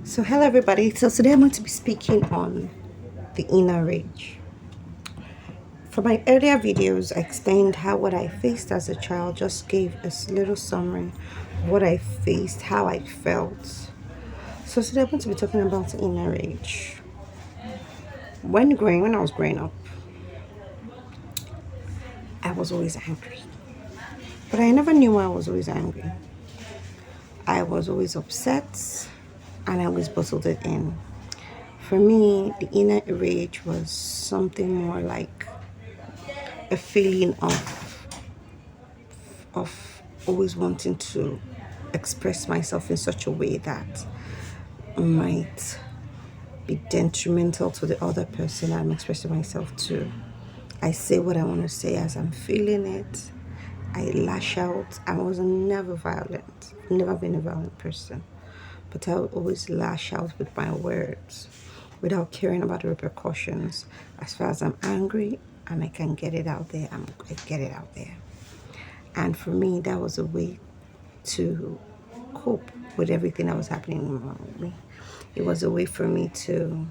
So, hello everybody. So, today I'm going to be speaking on the inner rage. For my earlier videos, I explained how what I faced as a child, just gave a little summary of what I faced, how I felt. So, today I'm going to be talking about the inner rage. When I was growing up, I was always angry. But I never knew why I was always angry. I was always upset and I always bottled it in. For me, the inner rage was something more like a feeling of always wanting to express myself in such a way that might be detrimental to the other person I'm expressing myself to. I say what I want to say as I'm feeling it. I lash out. I was never violent, never been a violent person, but I would always lash out with my words without caring about the repercussions. As far as I'm angry and I can get it out there, I get it out there. And for me, that was a way to cope with everything that was happening around me. It was a way for me to,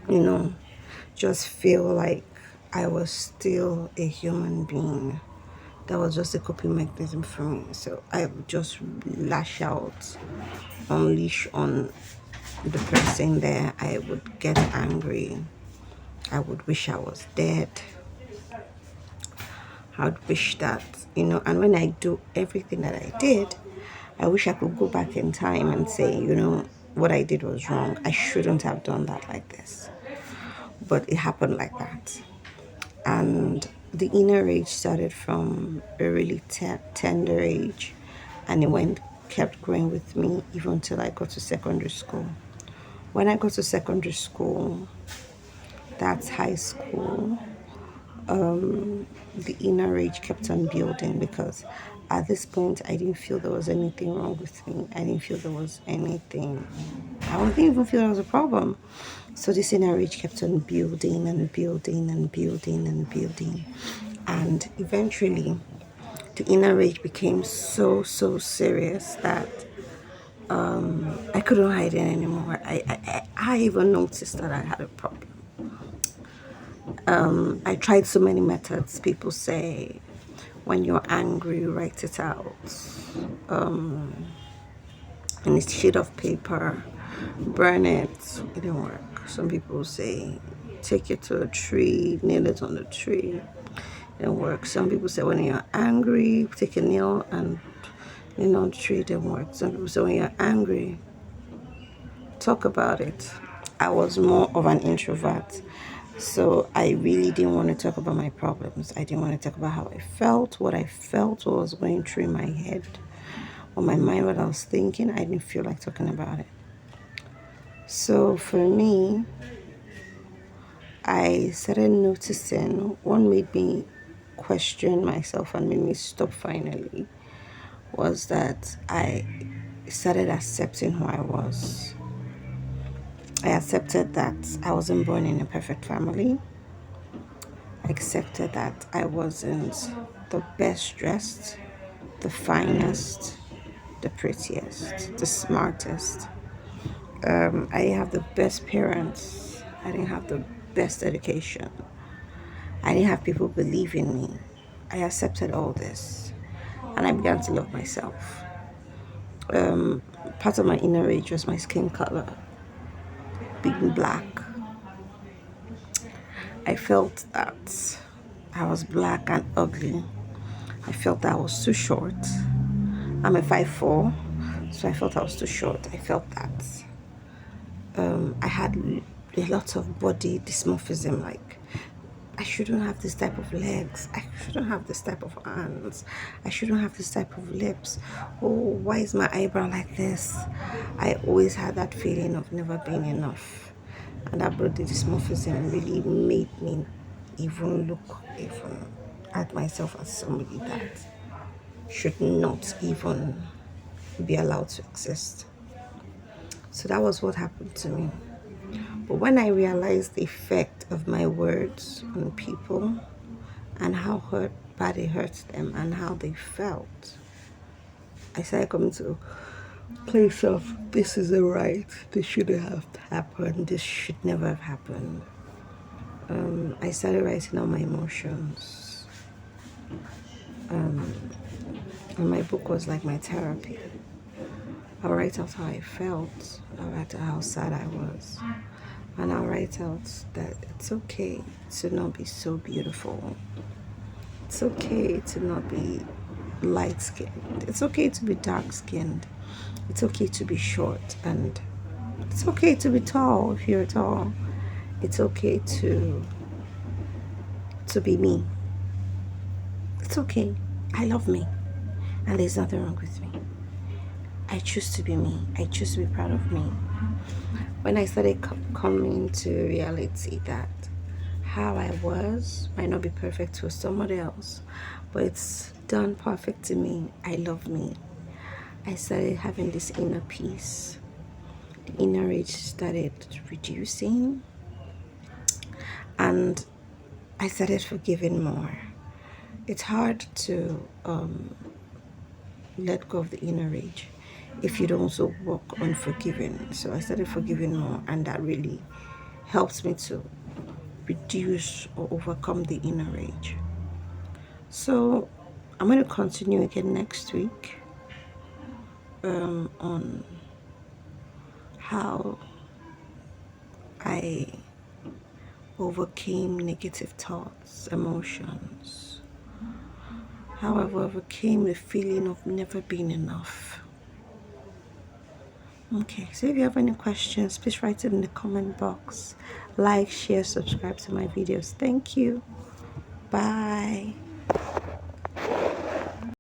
you know, just feel like I was still a human being. That was just a coping mechanism for me. So I would just lash out, unleash on the person there. I would get angry. I would wish I was dead. I would wish that, and when I do everything that I did, I wish I could go back in time and say, what I did was wrong. I shouldn't have done that like this. But it happened like that. And the inner rage started from a really tender age, and kept growing with me even till I got to secondary school. When I got to secondary school, that's high school, the inner rage kept on building because at this point I didn't feel there was anything wrong with me. I didn't feel there was anything. I didn't even feel there was a problem. So this inner rage kept on building and building and building and building. And eventually the inner rage became so serious that I couldn't hide it anymore. I even noticed that I had a problem. I tried so many methods. People say when you're angry, write it out on a sheet of paper, burn it. It didn't work. Some people say take it to a tree, nail it on the tree. It didn't work. Some people say when you're angry, take a nail and nail on the tree. It didn't work. Some people say when you're angry, talk about it. I was more of an introvert. So I really didn't want to talk about my problems. I didn't want to talk about how I felt, what I felt, what was going through my head, or my mind, what I was thinking. I didn't feel like talking about it. So for me, I started noticing what made me question myself and made me stop finally was that I started accepting who I was. I accepted that I wasn't born in a perfect family. I accepted that I wasn't the best dressed, the finest, the prettiest, the smartest. I didn't have the best parents. I didn't have the best education. I didn't have people believe in me. I accepted all this and I began to love myself. Part of my inner rage was my skin color, being black. I felt that I was black and ugly. I felt that I was too short. I'm a 5'4", so I felt I was too short. I felt that I had a lot of body dysmorphism, like I shouldn't have this type of legs. I shouldn't have this type of hands. I shouldn't have this type of lips. Oh, why is my eyebrow like this? I always had that feeling of never being enough. And that body dysmorphism really made me even look even at myself as somebody that should not even be allowed to exist. So that was what happened to me. But when I realized the effect of my words on people and how bad it hurts them and how they felt, I started coming to place of this isn't right, this shouldn't have happened, this should never have happened. I started writing all my emotions, and my book was like my therapy. I'll write out how I felt, I'll write out how sad I was, and I'll write out that it's okay to not be so beautiful. It's okay to not be light skinned. It's okay to be dark skinned. It's okay to be short, and it's okay to be tall if you're tall. It's okay to be me. It's okay. I love me, and there's nothing wrong with me. I choose to be me. I choose to be proud of me. When I started coming to reality that how I was might not be perfect to somebody else, but it's done perfect to me. I love me. I started having this inner peace. The inner rage started reducing, and I started forgiving more. It's hard to let go of the inner rage if you don't also work on forgiving. So I started forgiving more, and that really helps me to reduce or overcome the inner rage. So I'm going to continue again next week on how I overcame negative thoughts, emotions, how I overcame the feeling of never being enough. Okay, so if you have any questions, please write it in the comment box. Like, share, subscribe to my videos. Thank you. Bye.